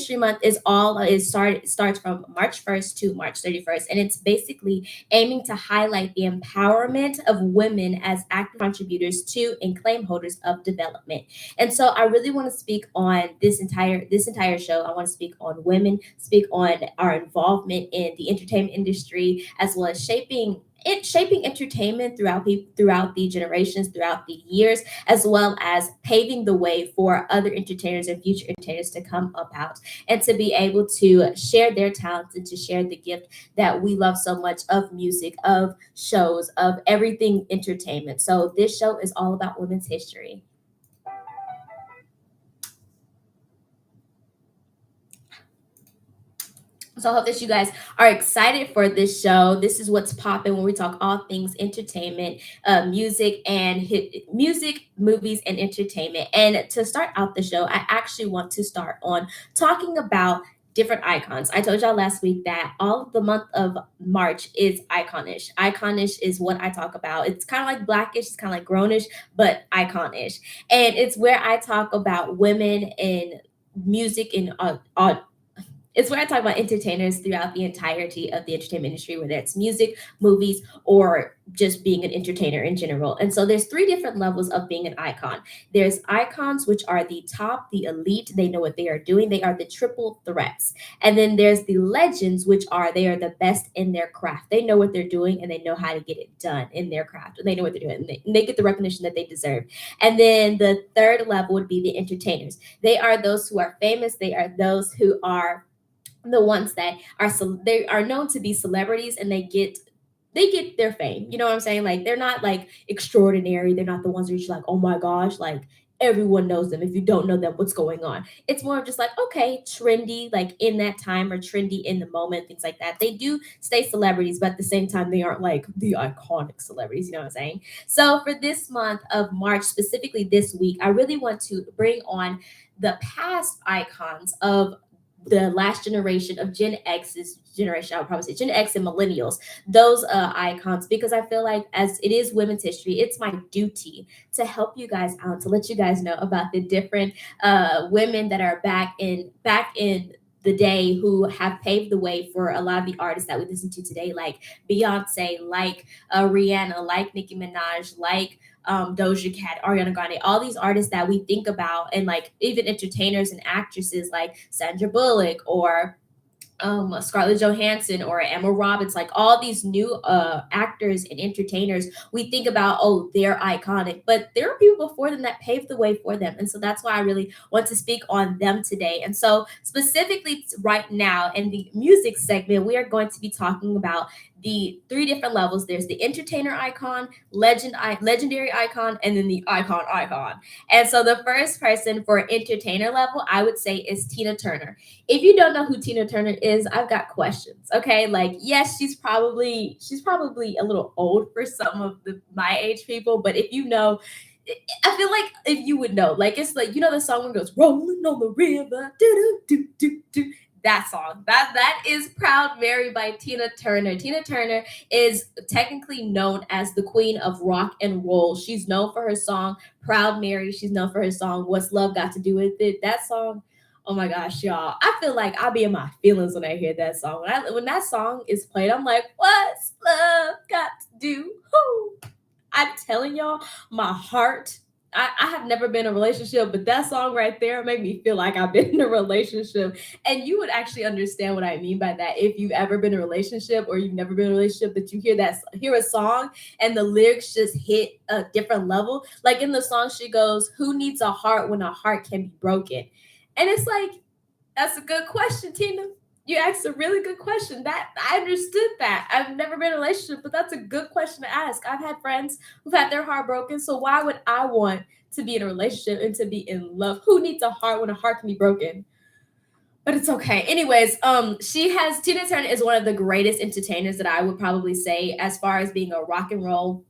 History Month starts from March 1st to March 31st, and it's basically aiming to highlight the empowerment of women as active contributors to and claim holders of development. And so I really want to speak on this entire show. I want to speak on women, speak on our involvement in the entertainment industry, as well as shaping entertainment throughout the generations, throughout the years, as well as paving the way for other entertainers and future entertainers to come about and to be able to share their talents and to share the gift that we love so much of music, of shows, of everything entertainment. So this show is all about women's history. So I hope that you guys are excited for this show. This is what's popping when we talk all things entertainment, music, movies, and entertainment. And to start out the show, I actually want to start on talking about different icons. I told y'all last week that all of the month of March is iconish. Iconish is what I talk about. It's kind of like blackish, it's kind of like grownish, but iconish. And it's where I talk about women in music and it's where I talk about entertainers throughout the entirety of the entertainment industry, whether it's music, movies, or just being an entertainer in general. And so there's three different levels of being an icon. There's icons, which are the top, the elite. They know what they are doing. They are the triple threats. And then there's the legends, which are they are the best in their craft. They know what they're doing and they know how to get it done in their craft. They know what they're doing and they get the recognition that they deserve. And then the third level would be the entertainers. They are those who are famous. They are those who are the ones that they are known to be celebrities and they get their fame. You know what I'm saying? Like they're not like extraordinary. They're not the ones who are just like, oh my gosh, like everyone knows them. If you don't know them, what's going on? It's more of just like, okay, trendy, like in that time or trendy in the moment, things like that. They do stay celebrities, but at the same time, they aren't like the iconic celebrities. You know what I'm saying? So for this month of March, specifically this week, I really want to bring on the past icons of the last generation of Gen X's generation. I would probably say Gen X and millennials, those icons, because I feel like as it is women's history, it's my duty to help you guys out, to let you guys know about the different women that are back in the day who have paved the way for a lot of the artists that we listen to today, like Beyonce, like Rihanna, like Nicki Minaj, like Doja Cat, Ariana Grande, all these artists that we think about, and like even entertainers and actresses like Sandra Bullock or Scarlett Johansson or Emma Roberts, like all these new actors and entertainers, we think about, oh, they're iconic, but there are people before them that paved the way for them. And so that's why I really want to speak on them today. And so, specifically right now in the music segment, we are going to be talking about the three different levels. There's the entertainer icon, legendary icon, and then the icon. And so, the first person for entertainer level, I would say, is Tina Turner. If you don't know who Tina Turner is, I've got questions. Okay, like yes, she's probably a little old for some of my age people, but if you know, I feel like if you would know, like it's like the song when it goes rolling on the river, do do do do do. That song, that is "Proud Mary" by Tina Turner. Tina Turner is technically known as the queen of rock and roll. She's known for her song "Proud Mary." She's known for her song "What's Love Got to Do with It." That song, oh my gosh, y'all. I feel like I'll be in my feelings when I hear that song. When that song is played, I'm like, what's love got to do? Who? I'm telling y'all, my heart. I have never been in a relationship, but that song right there made me feel like I've been in a relationship. And you would actually understand what I mean by that if you've ever been in a relationship or you've never been in a relationship, but you hear a song and the lyrics just hit a different level. Like in the song, she goes, "Who needs a heart when a heart can be broken?" And it's like, that's a good question, Tina. You asked a really good question. That I understood that. I've never been in a relationship, but that's a good question to ask. I've had friends who've had their heart broken, so why would I want to be in a relationship and to be in love? Who needs a heart when a heart can be broken? But it's okay. Anyways, Tina Turner is one of the greatest entertainers that I would probably say as far as being a rock and roll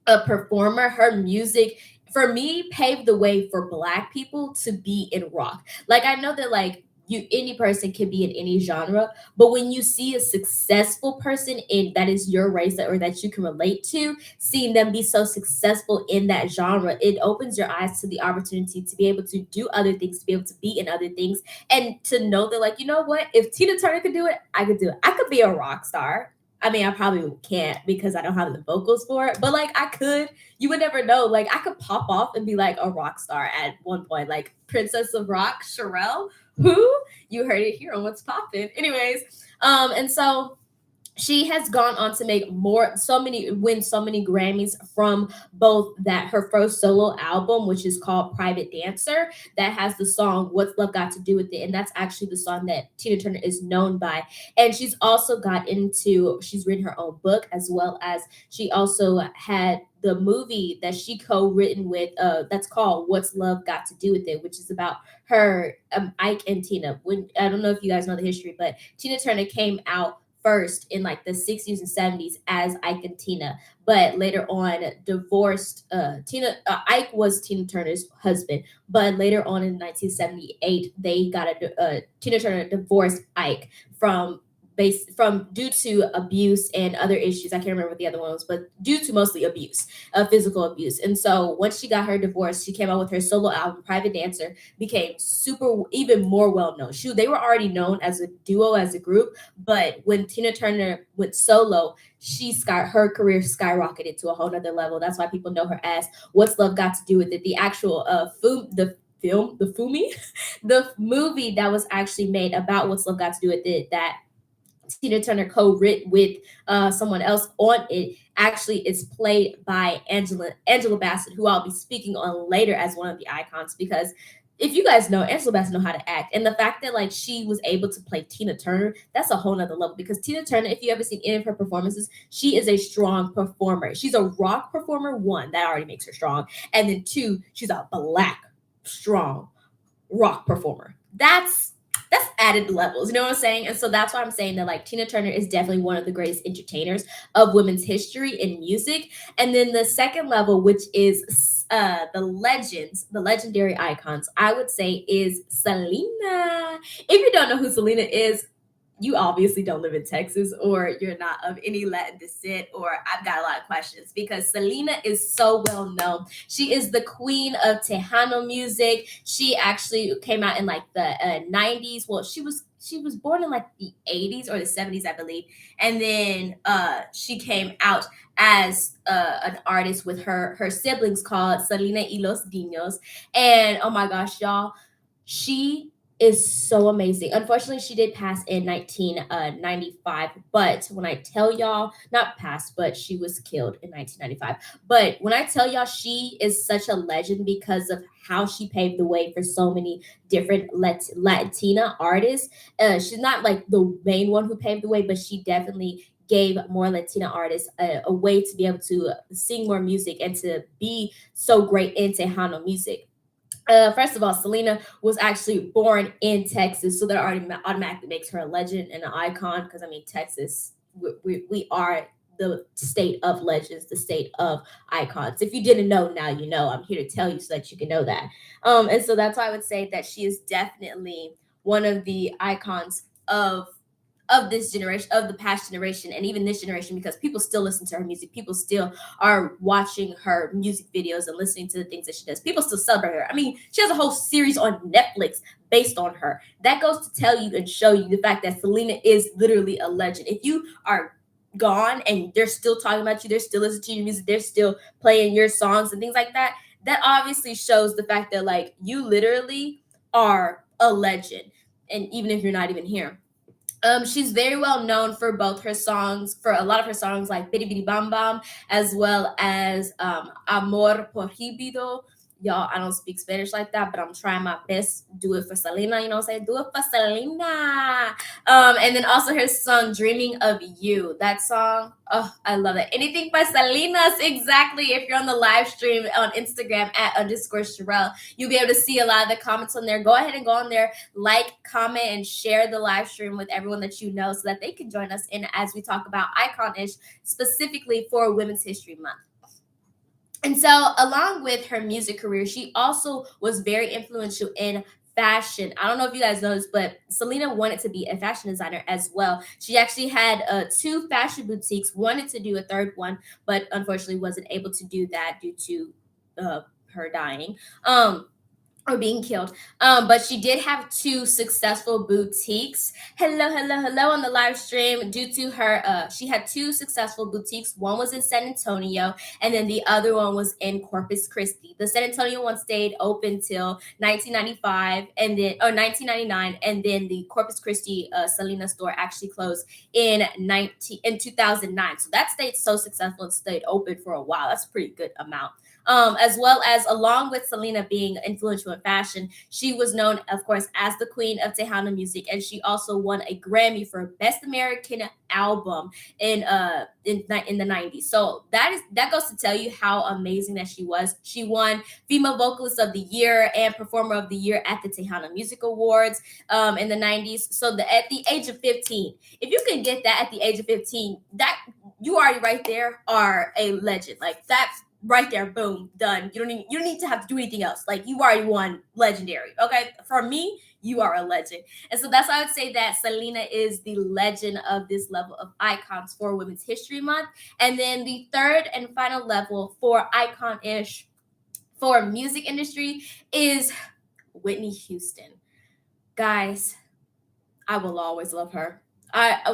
a performer. Her music for me paved the way for black people to be in rock. Like I know that like any person can be in any genre, but when you see a successful person in that is your race or that you can relate to, seeing them be so successful in that genre, it opens your eyes to the opportunity to be able to do other things, to be able to be in other things, and to know that, like, you know what, if Tina Turner could do it, I could do it. I could be a rock star. I mean, I probably can't because I don't have the vocals for it, but like I could. You would never know. Like I could pop off and be like a rock star at one point, like Princess of Rock, Sherelle. Who? You heard it here on What's Poppin'. Anyways, and so she has gone on to make win so many Grammys from both that her first solo album, which is called Private Dancer, that has the song What's Love Got to Do with It, and that's actually the song that Tina Turner is known by. And she's written her own book, as well as she also had the movie that she co-written with that's called What's Love Got to Do with It, which is about her, Ike and Tina. When I don't know if you guys know the history, but Tina Turner came out first in like the 60s and 70s as Ike and Tina, but later on divorced. Ike was Tina Turner's husband, but later on in 1978 they got Tina Turner divorced Ike from due to abuse and other issues. I can't remember what the other one was, but due to mostly abuse, physical abuse. And so once she got her divorce, she came out with her solo album Private Dancer, became super even more well known. They were already known as a duo, as a group, but when Tina Turner went solo, her career skyrocketed to a whole nother level. That's why people know her as What's Love Got to Do with It. The actual the Fumi, the movie that was actually made about What's Love Got to Do with It, that Tina Turner co-writ with someone else on it, actually is played by Angela Bassett, who I'll be speaking on later as one of the icons. Because if you guys know, Angela Bassett know how to act, and the fact that like she was able to play Tina Turner, that's a whole nother level. Because Tina Turner, if you ever seen any of her performances, she is a strong performer. She's a rock performer. One, that already makes her strong, and then two, she's a black strong rock performer. That's added levels, you know what I'm saying? And so that's why I'm saying that like Tina Turner is definitely one of the greatest entertainers of women's history in music. And then the second level, which is the legendary icons, I would say is Selena. If you don't know who Selena is, you obviously don't live in Texas, or you're not of any Latin descent, or I've got a lot of questions, because Selena is so well known. She is the queen of Tejano music. She actually came out in like the 90s. Well, she was born in like the 80s or the 70s, I believe. And then she came out as an artist with her siblings called Selena y los Dinos. And oh my gosh, y'all, she is so amazing. Unfortunately, she did pass in 1995. But when I tell y'all, not passed, but she was killed in 1995. But when I tell y'all, she is such a legend because of how she paved the way for so many different Latina artists. She's not like the main one who paved the way, but she definitely gave more Latina artists a way to be able to sing more music and to be so great in Tejano music. First of all, Selena was actually born in Texas, so that already automatically makes her a legend and an icon. Because I mean, Texas, we are the state of legends, the state of icons. If you didn't know, now you know. I'm here to tell you so that you can know that. And so that's why I would say that she is definitely one of the icons of this generation, of the past generation, and even this generation, because people still listen to her music. People still are watching her music videos and listening to the things that she does. People still celebrate her. I mean, she has a whole series on Netflix based on her. That goes to tell you and show you the fact that Selena is literally a legend. If you are gone and they're still talking about you, they're still listening to your music, they're still playing your songs and things like that, that obviously shows the fact that like you literally are a legend. And even if you're not even here. She's very well known for both her songs, for a lot of her songs like Bidi Bidi Bam Bam, as well as Amor Prohibido. Y'all, I don't speak Spanish like that, but I'm trying my best. Do it for Selena, you know what I'm saying? Do it for Selena. And then also her song Dreaming of You. That song, oh, I love it. Anything for Selena's, exactly. If you're on the live stream on Instagram at _Sherelle, you'll be able to see a lot of the comments on there. Go ahead and go on there, like, comment, and share the live stream with everyone that you know so that they can join us in as we talk about Iconish, specifically for Women's History Month. And so, along with her music career, she also was very influential in fashion. I don't know if you guys know this, but Selena wanted to be a fashion designer as well. She actually had two fashion boutiques, wanted to do a third one, but unfortunately wasn't able to do that due to her dying. Or being killed. But she did have two successful boutiques. Hello on the live stream. Due to her, she had two successful boutiques. One was in San Antonio, and then the other one was in Corpus Christi. The San Antonio one stayed open till 1995, and then 1999, and then the Corpus Christi Selena store actually closed in 2009. So that stayed so successful and stayed open for a while. That's a pretty good amount. As well as along with Selena being influential in fashion, she was known, of course, as the queen of Tejano music, and she also won a Grammy for Best American Album in the 90s. So that goes to tell you how amazing that she was. She won Female Vocalist of the Year and Performer of the Year at the Tejano Music Awards in the 90s. So at the age of 15, if you can get that at the age of 15, that you already right there are a legend. Like that's right there, boom, done. You don't need to have to do anything else. Like you already won legendary. Okay, for me, you are a legend, and so that's why I would say that Selena is the legend of this level of icons for Women's History Month. And then the third and final level for icon-ish for music industry is Whitney Houston. Guys, I will always love her.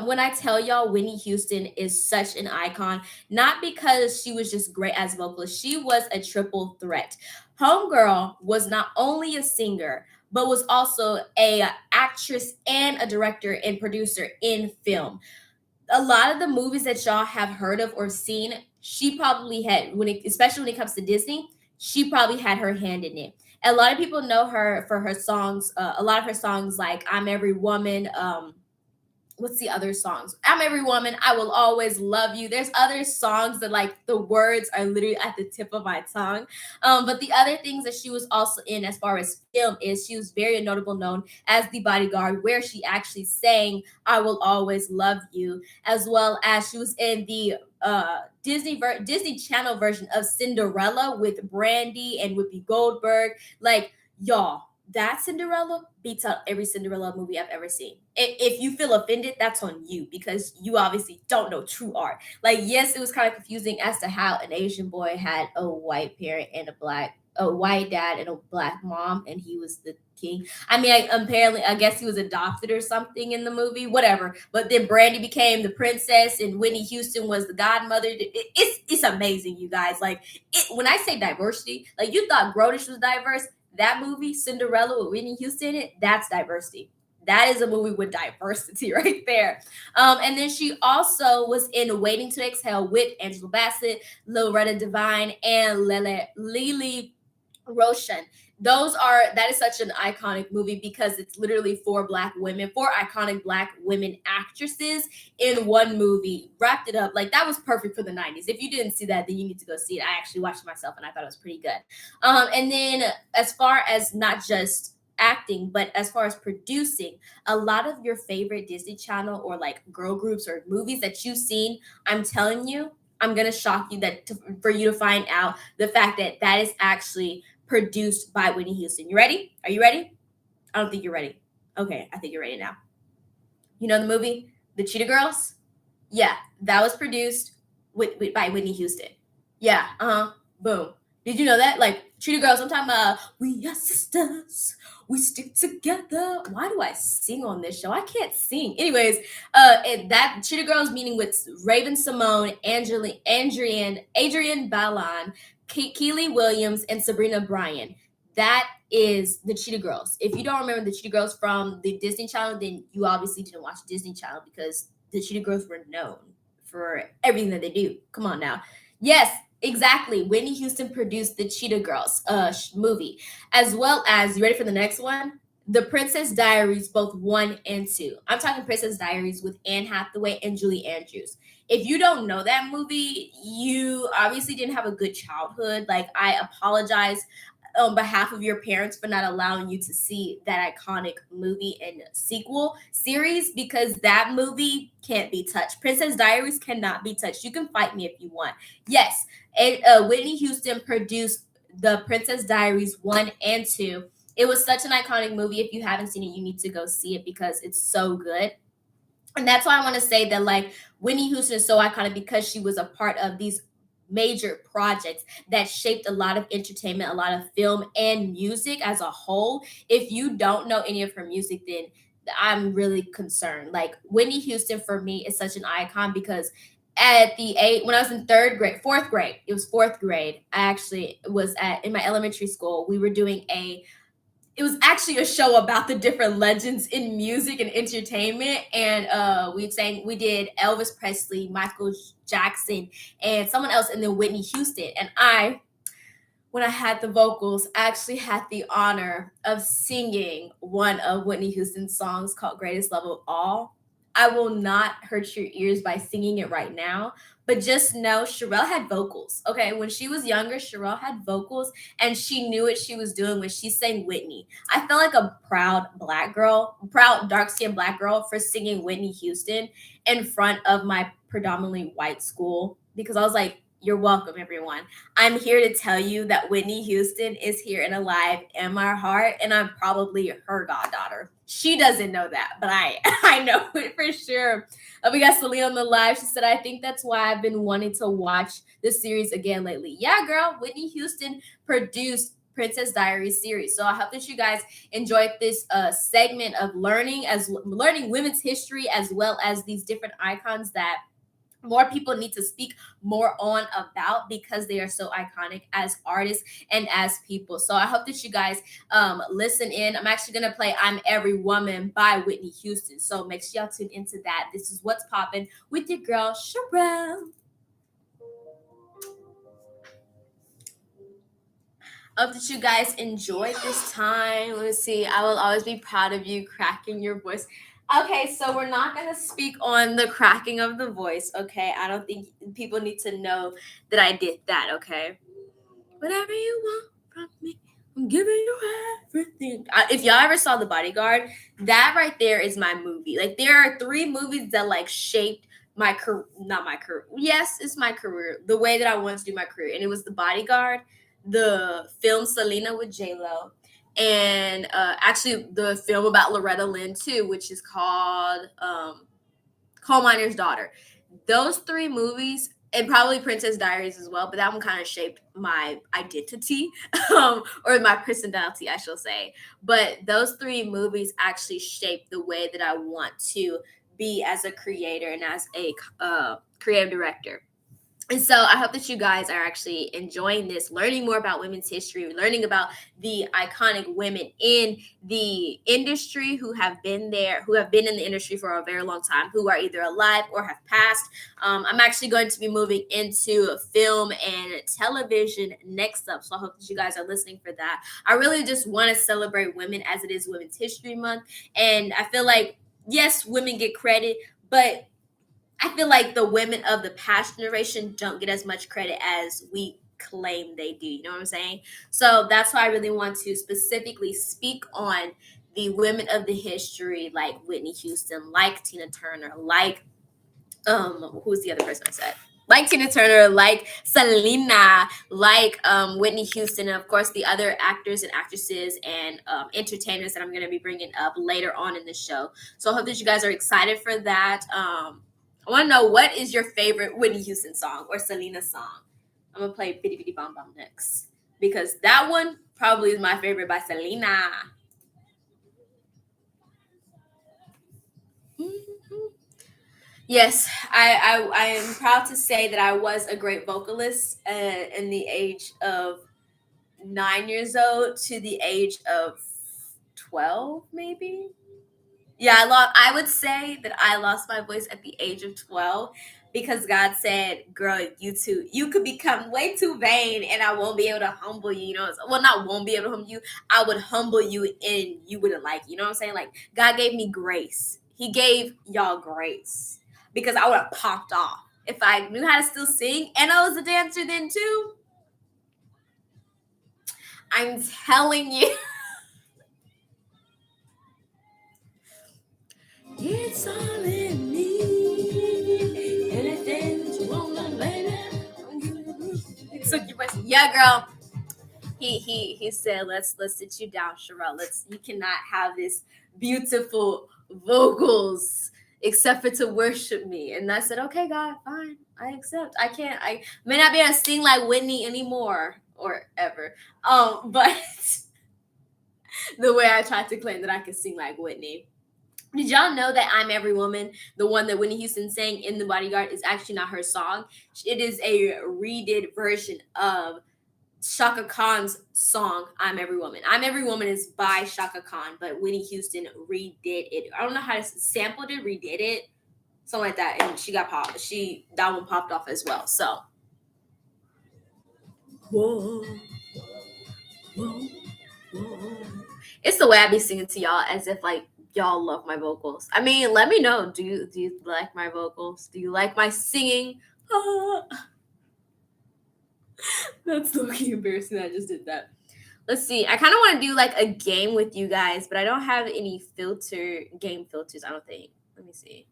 When I tell y'all Whitney Houston is such an icon, not because she was just great as a vocalist, she was a triple threat. Homegirl was not only a singer, but was also a actress and a director and producer in film. A lot of the movies that y'all have heard of or seen, she probably had especially when it comes to Disney, she probably had her hand in it. A lot of people know her for her songs. A lot of her songs like "I'm Every Woman." What's the other songs? I'm Every Woman, I Will Always Love You. There's other songs that like the words are literally at the tip of my tongue. But the other things that she was also in as far as film is she was very notable known as The Bodyguard, where she actually sang I Will Always Love You, as well as she was in the Disney Channel version of Cinderella with Brandy and Whoopi Goldberg. Like, y'all, that Cinderella beats out every Cinderella movie I've ever seen. If you feel offended, that's on you because you obviously don't know true art. Like, yes, it was kind of confusing as to how an Asian boy had a white parent and a white dad and a black mom, and he was the king. I mean, apparently, I guess he was adopted or something in the movie, whatever. But then Brandy became the princess, and Whitney Houston was the godmother. It's amazing, you guys. Like, when I say diversity, like you thought Grodish was diverse. That movie, Cinderella with Whitney Houston in it, that's diversity. That is a movie with diversity right there. And then she also was in Waiting to Exhale with Angela Bassett, Loretta Devine, and Lily Roshan. That is such an iconic movie because it's literally four iconic black women actresses in one movie, wrapped it up. Like that was perfect for the 90s. If you didn't see that, then you need to go see it. I actually watched it myself and I thought it was pretty good. And then as far as not just acting, but as far as producing, a lot of your favorite Disney Channel or like girl groups or movies that you've seen, I'm telling you, I'm gonna shock you for you to find out the fact that that is actually produced by Whitney Houston. You ready? Are you ready? I don't think you're ready. Okay, I think you're ready now. You know the movie The Cheetah Girls? Yeah, that was produced by Whitney Houston. Yeah, boom. Did you know that? Like Cheetah Girls, I'm talking about we are sisters, we stick together. Why do I sing on this show? I can't sing. Anyways, that Cheetah Girls meeting with Raven Simone, Adrienne Bailon, Keely Williams, and Sabrina Bryan. That is the Cheetah Girls. If you don't remember the Cheetah Girls from the Disney Channel, then you obviously didn't watch Disney Channel because the Cheetah Girls were known for everything that they do. Come on now. Yes, exactly. Whitney Houston produced the Cheetah Girls movie, as well as, you ready for the next one? The Princess Diaries, both 1 and 2. I'm talking Princess Diaries with Anne Hathaway and Julie Andrews. If you don't know that movie, you obviously didn't have a good childhood. Like, I apologize on behalf of your parents for not allowing you to see that iconic movie and sequel series because that movie can't be touched. Princess Diaries cannot be touched. You can fight me if you want. Yes, Whitney Houston produced the Princess Diaries 1 and 2. It was such an iconic movie. If you haven't seen it, you need to go see it because it's so good. And that's why I want to say that like Whitney Houston is so iconic because she was a part of these major projects that shaped a lot of entertainment, a lot of film and music as a whole. If you don't know any of her music, then I'm really concerned. Like Whitney Houston for me is such an icon because at the eight when I was in fourth grade, it was fourth grade. I actually was at in my elementary school. We were doing a it was actually a show about the different legends in music and entertainment. And we did Elvis Presley, Michael Jackson, and someone else, and then Whitney Houston. And when I had the vocals, I actually had the honor of singing one of Whitney Houston's songs called Greatest Love of All. I will not hurt your ears by singing it right now, but just know Sherelle had vocals. Okay, when she was younger, Sherelle had vocals and she knew what she was doing when she sang Whitney. I felt like a proud black girl, proud dark skinned black girl for singing Whitney Houston in front of my predominantly white school because I was like, you're welcome, everyone. I'm here to tell you that Whitney Houston is here and alive in my heart, and I'm probably her goddaughter. She doesn't know that, but I I know it for sure. We got Celine on the live. She said, I think that's why I've been wanting to watch this series again lately. Yeah, girl, Whitney Houston produced Princess Diaries series. So I hope that you guys enjoyed this segment of learning women's history as well as these different icons that more people need to speak more on about because they are so iconic as artists and as people. So I hope that you guys listen in. I'm actually going to play I'm Every Woman by Whitney Houston. So make sure y'all tune into that. This is What's Poppin' with your girl, Sherelle. Hope that you guys enjoyed this time. Let me see. I will always be proud of you cracking your voice. Okay, so we're not going to speak on the cracking of the voice, okay? I don't think people need to know that I did that, okay? Whatever you want from me, I'm giving you everything. If y'all ever saw The Bodyguard, that right there is my movie. Like, there are 3 movies that, like, shaped my career. Not my career. Yes, it's my career. The way that I wanted to do my career. And it was The Bodyguard, the film Selena with J-Lo, and actually the film about Loretta Lynn too, which is called Coal Miner's Daughter. Those 3 movies, and probably Princess Diaries as well, but that one kind of shaped my identity or my personality, I shall say. But those 3 movies actually shaped the way that I want to be as a creator and as a creative director. And so I hope that you guys are actually enjoying this, learning more about women's history, learning about the iconic women in the industry who have been there, who have been in the industry for a very long time, who are either alive or have passed. I'm actually going to be moving into film and television next up. So I hope that you guys are listening for that. I really just want to celebrate women as it is Women's History Month. And I feel like, yes, women get credit, but I feel like the women of the past generation don't get as much credit as we claim they do. You know what I'm saying? So that's why I really want to specifically speak on the women of the history, like Whitney Houston, like Tina Turner, like who's the other person I said? Like Tina Turner, like Selena, like Whitney Houston, and of course the other actors and actresses and entertainers that I'm going to be bringing up later on in the show. So I hope that you guys are excited for that. I want to know, what is your favorite Whitney Houston song or Selena song? I'm going to play Bitty Bitty Bom Bom next because that one probably is my favorite by Selena. Yes, I am proud to say that I was a great vocalist in the age of 9 years old to the age of 12, maybe. Yeah, I would say that I lost my voice at the age of 12 because God said, girl, you could become way too vain and I won't be able to humble you, you know. Well, not won't be able to humble you. I would humble you and you wouldn't like, you know what I'm saying? Like, God gave me grace. He gave y'all grace because I would have popped off if I knew how to still sing and I was a dancer then too. I'm telling you. It's all in me. Anything that you want, baby. So yeah, girl. he said, let's sit you down, Sherelle. You cannot have this beautiful vocals except for to worship me. And I said, okay, God, fine, I accept. I may not be able to sing like Whitney anymore or ever. But the way I tried to claim that I could sing like Whitney. Did y'all know that I'm Every Woman, the one that Whitney Houston sang in The Bodyguard, is actually not her song? It is a redid version of Shaka Khan's song, I'm Every Woman. I'm Every Woman is by Shaka Khan, but Whitney Houston redid it. I don't know how to sampled it, redid it, something like that. And she got popped. That one popped off as well. So, whoa, whoa, whoa. It's the way I be singing to y'all as if like y'all love my vocals. I mean, let me know. Do you like my vocals? Do you like my singing? That's low-key embarrassing that I just did that. Let's see. I kind of want to do like a game with you guys, but I don't have any game filters, I don't think. Let me see.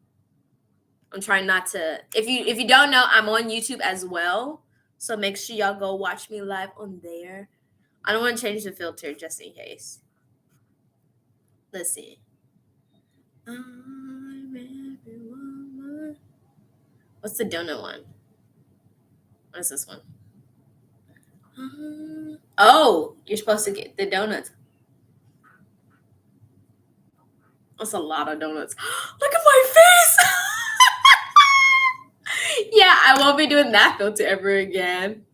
I'm trying not to. If you don't know, I'm on YouTube as well. So make sure y'all go watch me live on there. I don't want to change the filter just in case. Let's see. I'm every woman. What's the donut one? What is this one? Oh, you're supposed to get the donuts. That's a lot of donuts. Look at my face. Yeah, I won't be doing that filter ever again.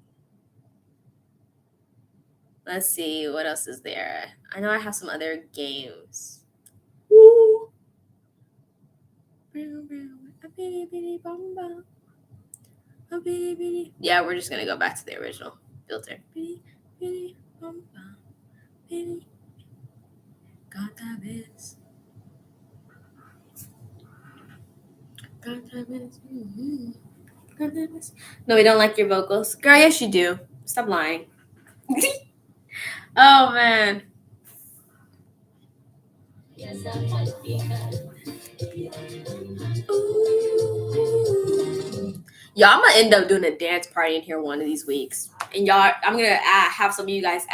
Let's see, what else is there? I know I have some other games. Woo. Yeah, we're just gonna go back to the original filter. No, we don't like your vocals. Girl, yes you do. Stop lying. Oh man. Y'all, I'm gonna end up doing a dance party in here one of these weeks. And y'all, I'm gonna have some of you guys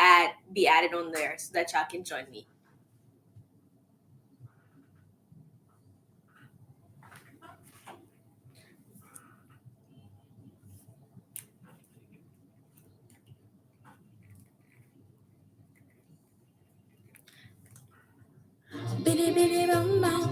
be added on there so that y'all can join me. Bitty bitty bum bum.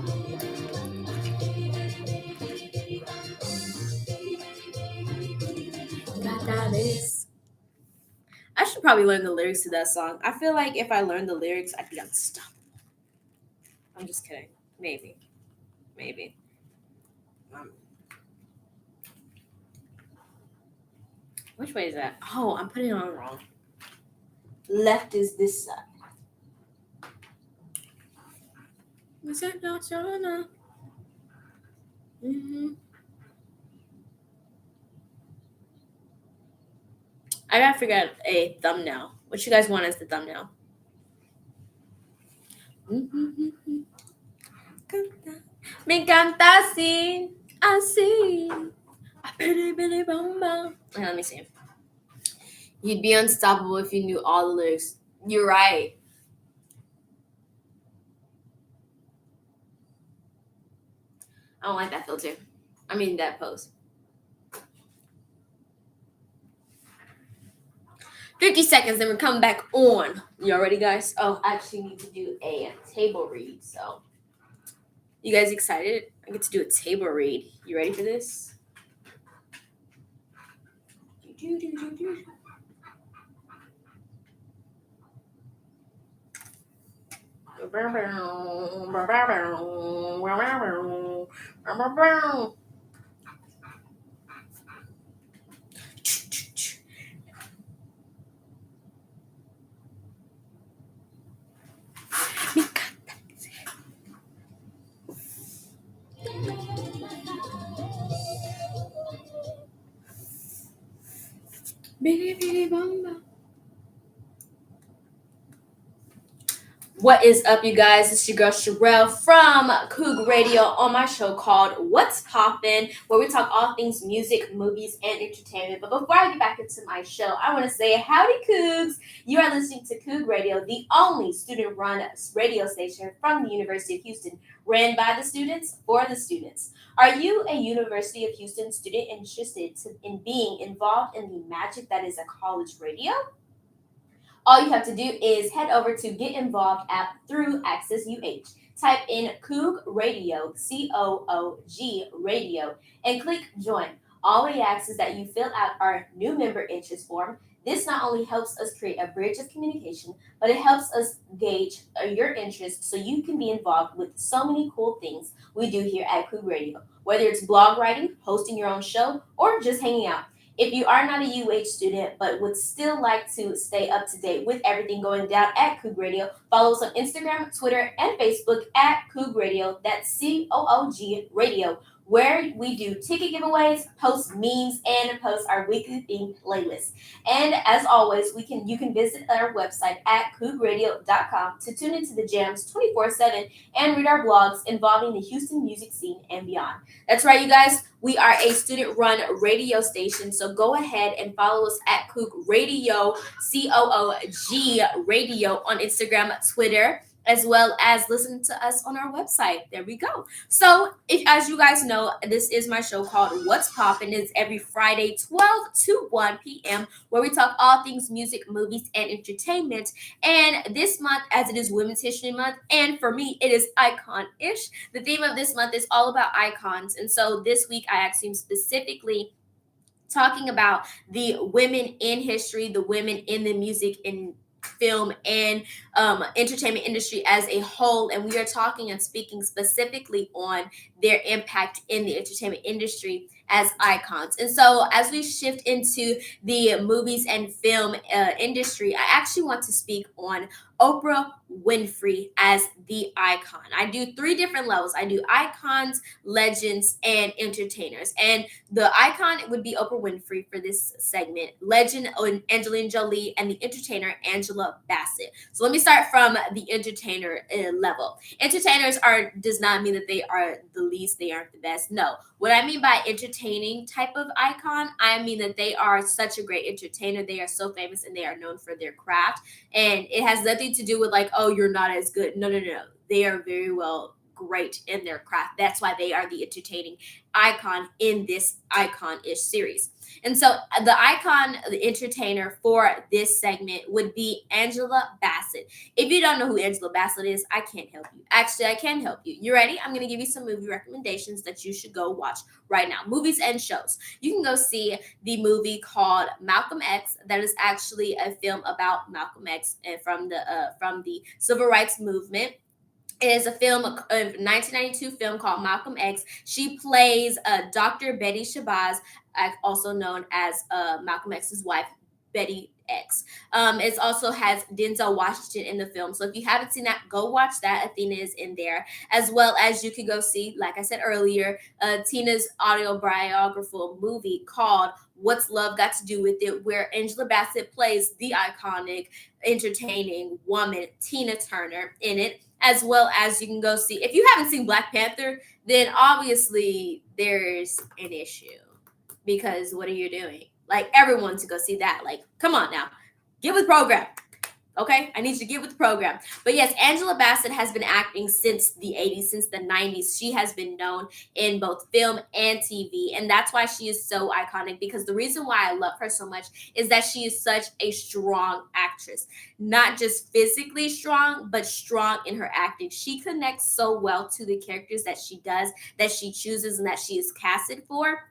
I should probably learn the lyrics to that song. I feel like if I learned the lyrics, I'd be unstoppable. I'm just kidding. Maybe. Which way is that? Oh, I'm putting it on wrong. Left is this side. I gotta figure out a thumbnail. What you guys want as the thumbnail? Me encanta así, así. Let me see. You'd be unstoppable if you knew all the lyrics. You're right. I don't like that filter. I mean that pose. 50 seconds, then we're coming back on. Y'all ready, guys? Oh, I actually need to do a table read. So, you guys excited? I get to do a table read. You ready for this? What is up, you guys? It's your girl Sherelle from Coog Radio on my show called What's Poppin', where we talk all things music, movies, and entertainment. But before I get back into my show, I want to say howdy, Cougs. You are listening to Coog Radio, the only student-run radio station from the University of Houston, ran by the students for the students. Are you a University of Houston student interested in being involved in the magic that is a college radio? All you have to do is head over to Get Involved app through Access UH. Type in Coog Radio, COOG Radio, and click Join. All we ask is that you fill out our new member interest form. This not only helps us create a bridge of communication, but it helps us gauge your interest so you can be involved with so many cool things we do here at Coog Radio. Whether it's blog writing, hosting your own show, or just hanging out. If you are not a UH student but would still like to stay up to date with everything going down at Coog Radio, follow us on Instagram, Twitter, and Facebook at Coog Radio. That's COOG Radio, where we do ticket giveaways, post memes, and post our weekly themed playlist. And as always, you can visit our website at CoogRadio.com to tune into the jams 24/7 and read our blogs involving the Houston music scene and beyond. That's right, you guys. We are a student-run radio station, so go ahead and follow us at Coog Radio, COOG Radio on Instagram, Twitter, as well as listen to us on our website. There we go. So, if as you guys know, this is my show called What's Poppin'. It's every Friday, 12 to 1 p.m., where we talk all things music, movies, and entertainment. And this month, as it is Women's History Month, and for me, it is Icon-ish. The theme of this month is all about icons. And so this week, I actually am specifically talking about the women in history, the women in the music and film and entertainment industry as a whole. And we are talking and speaking specifically on their impact in the entertainment industry as icons. And so as we shift into the movies and film industry, I actually want to speak on Oprah Winfrey as the icon. I do three different levels. I do icons, legends, and entertainers. And the icon would be Oprah Winfrey for this segment, legend Angelina Jolie, and the entertainer Angela Bassett. So let me start from the entertainer level. Entertainers does not mean that they are the least, they aren't the best. No. What I mean by entertaining type of icon, I mean that they are such a great entertainer. They are so famous and they are known for their craft. And it has nothing to do with like, oh, you're not as good. No. They are very well great in their craft. That's why they are the entertaining icon in this icon-ish series. And so the entertainer for this segment would be Angela Bassett. If you don't know who Angela Bassett is, I can't help you. Actually, I can help you. You ready? I'm going to give you some movie recommendations that you should go watch right now. Movies and shows. You can go see the movie called Malcolm X. That is actually a film about Malcolm X and from the civil rights movement. It is a 1992 film called Malcolm X. She plays Dr. Betty Shabazz, also known as Malcolm X's wife, Betty X. It also has Denzel Washington in the film. So if you haven't seen that, go watch that. Athena is in there. As well as you can go see, like I said earlier, Tina's autobiographical movie called What's Love Got to Do with It, where Angela Bassett plays the iconic, entertaining woman, Tina Turner, in it. As well as you can go see, if you haven't seen Black Panther, then obviously there's an issue. Because what are you doing? Like, everyone to go see that. Like, come on now. Get with the program. Okay? I need you to get with the program. But yes, Angela Bassett has been acting since the 80s, since the 90s. She has been known in both film and TV. And that's why she is so iconic. Because the reason why I love her so much is that she is such a strong actress. Not just physically strong, but strong in her acting. She connects so well to the characters that she does, that she chooses, and that she is casted for.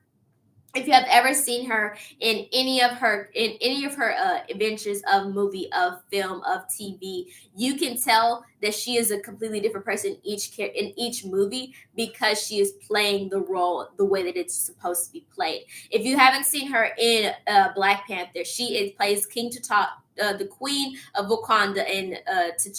If you have ever seen her in any of her adventures of movie, of film, of TV, you can tell that she is a completely different person in each movie because she is playing the role the way that it's supposed to be played. If you haven't seen her in Black Panther, she plays King T'Challa, the Queen of Wakanda, and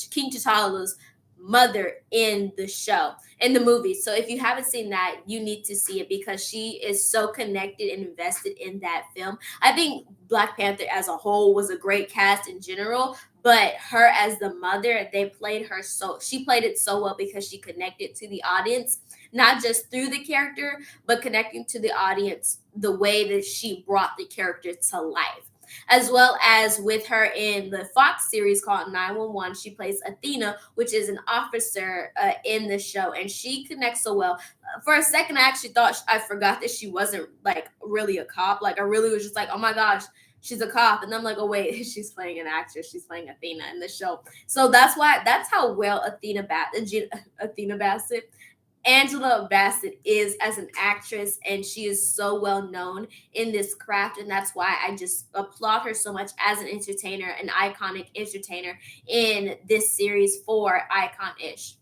King T'Challa's mother in the show, in the movie. So if you haven't seen that, you need to see it because she is so connected and invested in that film. I think Black Panther as a whole was a great cast in general, but her as the mother, they played her so she played it so well because she connected to the audience, not just through the character, but connecting to the audience the way that she brought the character to life. As well as with her in the Fox series called 911, she plays Athena, which is an officer in the show, and she connects so well. For a second, I actually thought I forgot that she wasn't like really a cop. Like I really was just like, oh my gosh, she's a cop, and I'm like, oh wait, she's playing an actress. She's playing Athena in the show. So that's how well Athena Bassett Angela Bassett is as an actress, and she is so well known in this craft, and that's why I just applaud her so much as an entertainer, an iconic entertainer in this series for Icon Ish.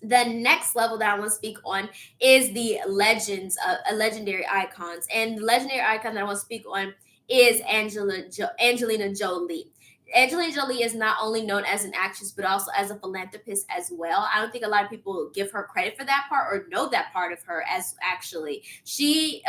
The next level that I want to speak on is the legends, legendary icons, and the legendary icon that I want to speak on is Angelina Jolie. Angelina Jolie is not only known as an actress but also as a philanthropist as well. I don't think a lot of people give her credit for that part or know that part of her as actually. She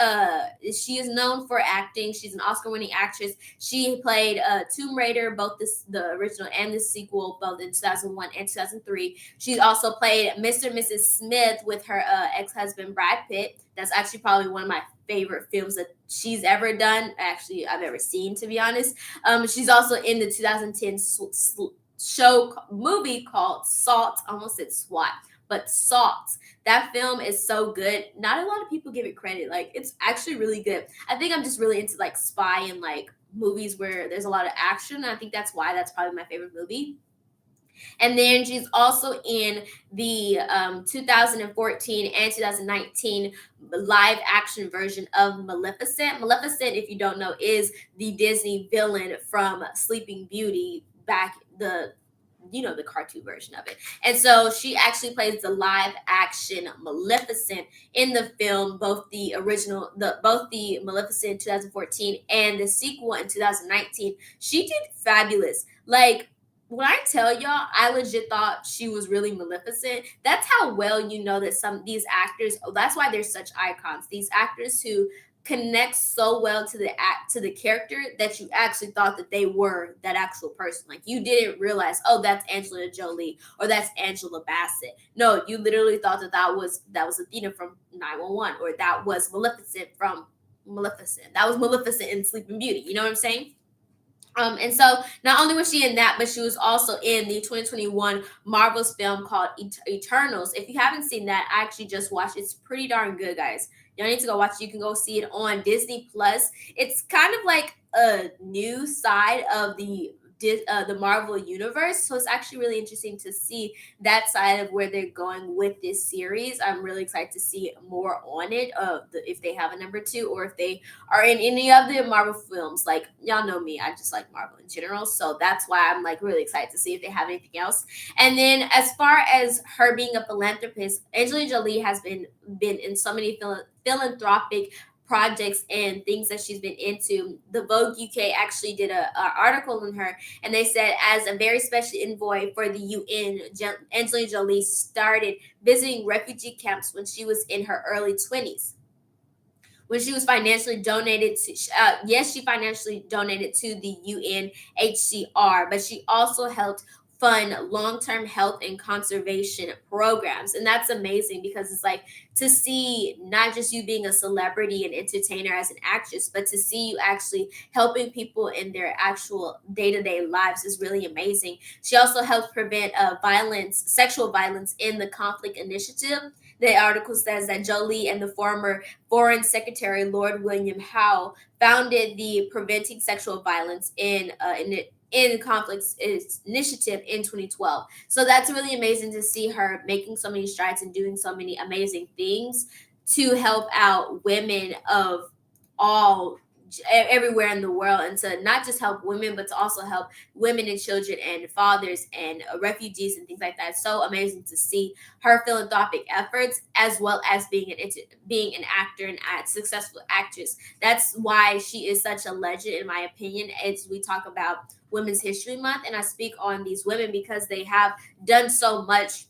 is known for acting. She's an Oscar-winning actress. She played Tomb Raider, both the original and the sequel, both in 2001 and 2003. She also played Mr. and Mrs. Smith with her ex-husband Brad Pitt. That's actually probably one of my favorite films that she's ever done. Actually, I've ever seen, to be honest. She's also in the 2010 movie called Salt. I almost said SWAT, but Salt. That film is so good. Not a lot of people give it credit. Like it's actually really good. I think I'm just really into like spy and like movies where there's a lot of action. I think that's why that's probably my favorite movie. And then she's also in the 2014 and 2019 live action version of Maleficent. Maleficent, if you don't know, is the Disney villain from Sleeping Beauty back the cartoon version of it. And so she actually plays the live action Maleficent in the film, both the Maleficent 2014 and the sequel in 2019. She did fabulous. Like when I tell y'all, I legit thought she was really Maleficent. That's how well you know that some these actors. That's why they're such icons. These actors who connect so well to the character that you actually thought that they were that actual person. Like you didn't realize, oh, that's Angelina Jolie or that's Angela Bassett. No, you literally thought that was Athena from 911 or that was Maleficent from Maleficent. That was Maleficent in Sleeping Beauty. You know what I'm saying? And so not only was she in that, but she was also in the 2021 Marvel's film called Eternals. If you haven't seen that, I actually just watched. It's pretty darn good, guys. Y'all need to go watch it. You can go see it on Disney Plus. It's kind of like a new side of the Marvel universe, so it's actually really interesting to see that side of where they're going with this series. I'm really excited to see more on it. If they have a number two, or if they are in any of the Marvel films. Like y'all know me, I just like Marvel in general, so that's why I'm like really excited to see if they have anything else. And then as far as her being a philanthropist, Angelina Jolie has been in so many philanthropic projects and things that she's been into. The Vogue UK actually did a article on her, and they said as a very special envoy for the UN, Angelina Jolie started visiting refugee camps when she was in her early 20s, when she was financially donated to yes, she financially donated to the UNHCR, but she also helped fund long-term health and conservation programs. And that's amazing because it's like to see not just you being a celebrity and entertainer as an actress, but to see you actually helping people in their actual day-to-day lives is really amazing. She also helps prevent sexual violence in the conflict initiative. The article says that Jolie and the former Foreign Secretary Lord William Howe founded the Preventing Sexual Violence in Conflicts initiative in 2012. So that's really amazing to see her making so many strides and doing so many amazing things to help out women of all everywhere in the world, and to not just help women but to also help women and children and fathers and refugees and things like that. It's so amazing to see her philanthropic efforts as well as being an actor and a successful actress. That's why she is such a legend in my opinion. It's we talk about Women's History Month, and I speak on these women because they have done so much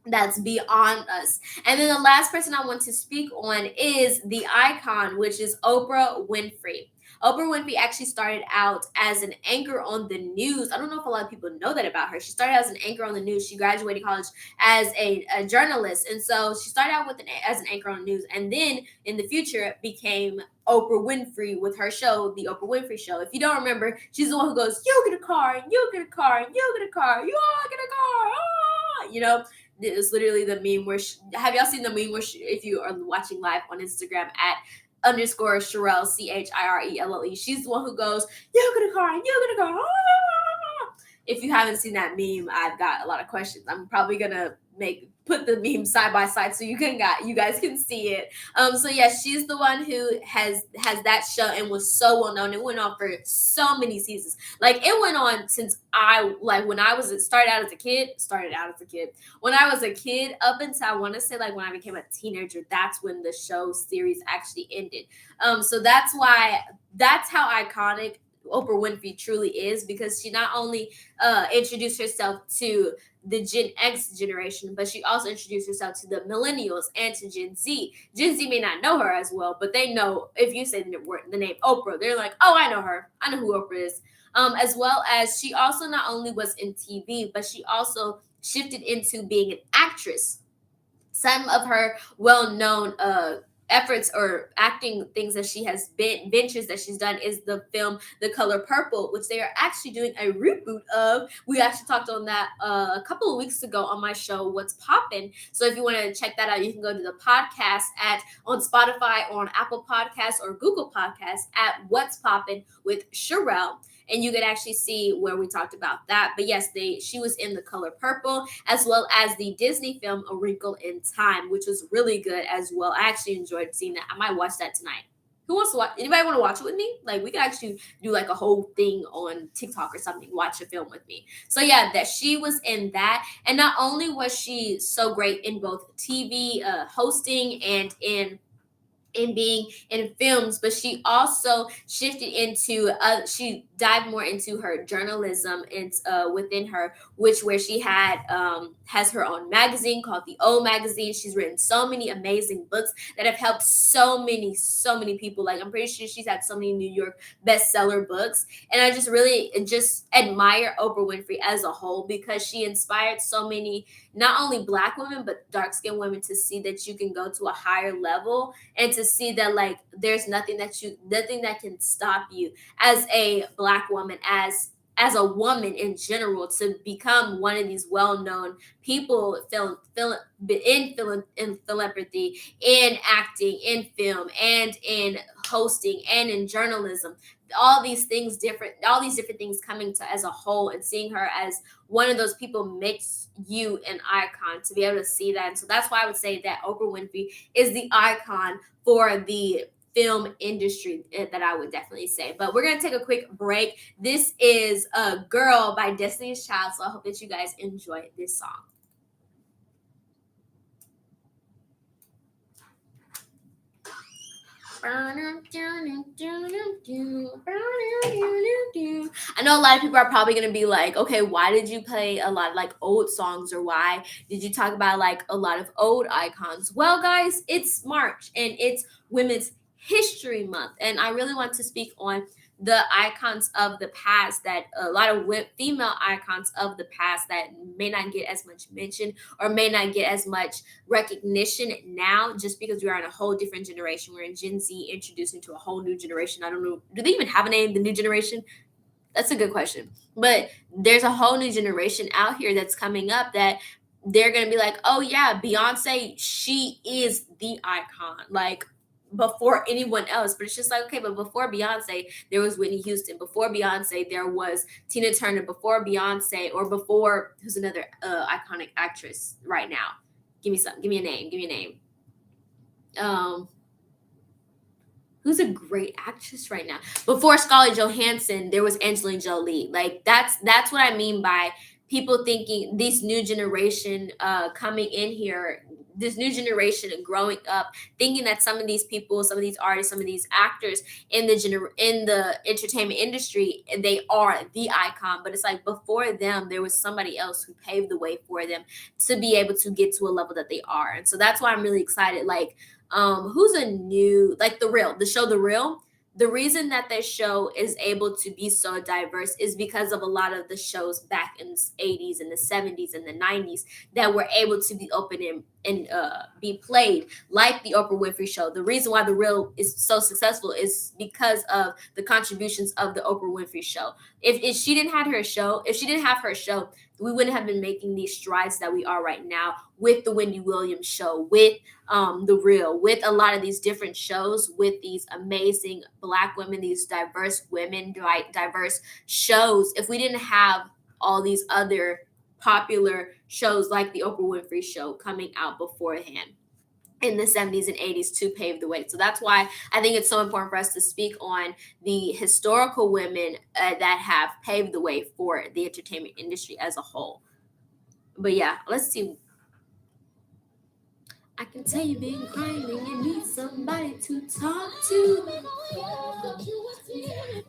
that's beyond us. And then the last person I want to speak on is the icon, which is Oprah Winfrey. Oprah Winfrey actually started out as an anchor on the news. I don't know if a lot of people know that about her. She started out as an anchor on the news. She graduated college as a journalist. And so she started out as an anchor on the news. And then in the future became Oprah Winfrey with her show, The Oprah Winfrey Show. If you don't remember, she's the one who goes, "You get a car, you get a car, you get a car, you all get a car." Ah! It's literally the meme where have y'all seen the meme where if you are watching live on Instagram at underscore Cherelle Chirelle, she's the one who goes, "You get a car, you get a car." Ah! If you haven't seen that meme, I've got a lot of questions. I'm probably gonna put the meme side by side so you guys can see it. So yeah, she's the one who has that show and was so well known. It went on for so many seasons. Like it went on since when I was started out as a kid. When I was a kid up until I want to say like when I became a teenager, that's when the show series actually ended. So that's how iconic Oprah Winfrey truly is, because she not only introduced herself to the Gen X generation, but she also introduced herself to the millennials and to Gen Z. Gen Z may not know her as well, but they know if you say the name Oprah, they're like, "Oh, I know her. I know who Oprah is." As well as she also not only was in TV, but she also shifted into being an actress. Some of her well-known efforts or acting things that she has been ventures that she's done is the film The Color Purple, which they are actually doing a reboot of. We actually talked on that a couple of weeks ago on my show What's Poppin'. So if you want to check that out, you can go to the podcast on Spotify or on Apple Podcasts or Google Podcasts at What's Poppin' with Cherelle, and you could actually see where we talked about that. But yes, she was in The Color Purple, as well as the Disney film A Wrinkle in Time, which was really good as well. I actually enjoyed seeing that. I might watch that tonight. Who wants to watch? Anybody want to watch it with me? Like we could actually do like a whole thing on TikTok or something. Watch a film with me. So yeah, that she was in that, and not only was she so great in both TV hosting and in being in films, but she also shifted into she dived more into her journalism and within her, where she has her own magazine called the O Magazine. She's written so many amazing books that have helped so many people. Like I'm pretty sure she's had so many New York bestseller books, and I just really just admire Oprah Winfrey as a whole, because she inspired so many, not only Black women but dark skinned women, to see that you can go to a higher level and to see that like there's nothing that can stop you as a Black woman, as a woman in general, to become one of these well-known people in philanthropy, in acting, in film, and in hosting, and in journalism. All these different things coming to as a whole, and seeing her as one of those people makes you an icon to be able to see that. And so that's why I would say that Oprah Winfrey is the icon for the film industry, that I would definitely say. But we're going to take a quick break. This is a Girl by Destiny's Child, so I hope that you guys enjoy this song. I know a lot of people are probably going to be like, okay, why did you play a lot of like old songs, or why did you talk about like a lot of old icons? Well, guys, it's March and it's Women's History Month, and I really want to speak on the icons of the past, that a lot of female icons of the past that may not get as much mention or may not get as much recognition now, just because we are in a whole different generation. We're in Gen Z, introducing to a whole new generation. I don't know, do they even have a name, the new generation? That's a good question. But there's a whole new generation out here that's coming up that they're going to be like, "Oh yeah, Beyonce, she is the icon." Like before anyone else. But it's just like, okay, but before Beyonce, there was Whitney Houston. Before Beyonce, there was Tina Turner. Before Beyonce, or before, who's another iconic actress right now? Give me a name. Um, Who's a great actress right now? Before Scarlett Johansson, there was Angelina Jolie. Like that's what I mean by people thinking this new generation coming in here, this new generation growing up, thinking that some of these people, some of these artists, some of these actors in the entertainment industry, they are the icon. But it's like before them, there was somebody else who paved the way for them to be able to get to a level that they are. And so that's why I'm really excited. Like who's a new, like the show The Real. The reason that this show is able to be so diverse is because of a lot of the shows back in the 80s and the 70s and the 90s that were able to be open and be played, like the Oprah Winfrey Show. The reason why The Real is so successful is because of the contributions of the Oprah Winfrey Show. If she didn't have her show, if she didn't have her show, we wouldn't have been making these strides that we are right now with the Wendy Williams Show, with The Real, with a lot of these different shows, with these amazing Black women, these diverse women, right? Diverse shows. If we didn't have all these other popular shows like the Oprah Winfrey Show coming out beforehand in the 70s and 80s to pave the way. So that's why I think it's so important for us to speak on the historical women that have paved the way for the entertainment industry as a whole. But yeah, let's see. I can tell you've been crying and you need somebody to talk to.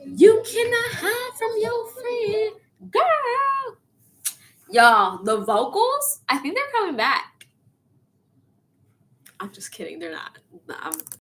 You cannot hide from your friend, girl. Y'all, the vocals, I think they're coming back. I'm just kidding. They're not.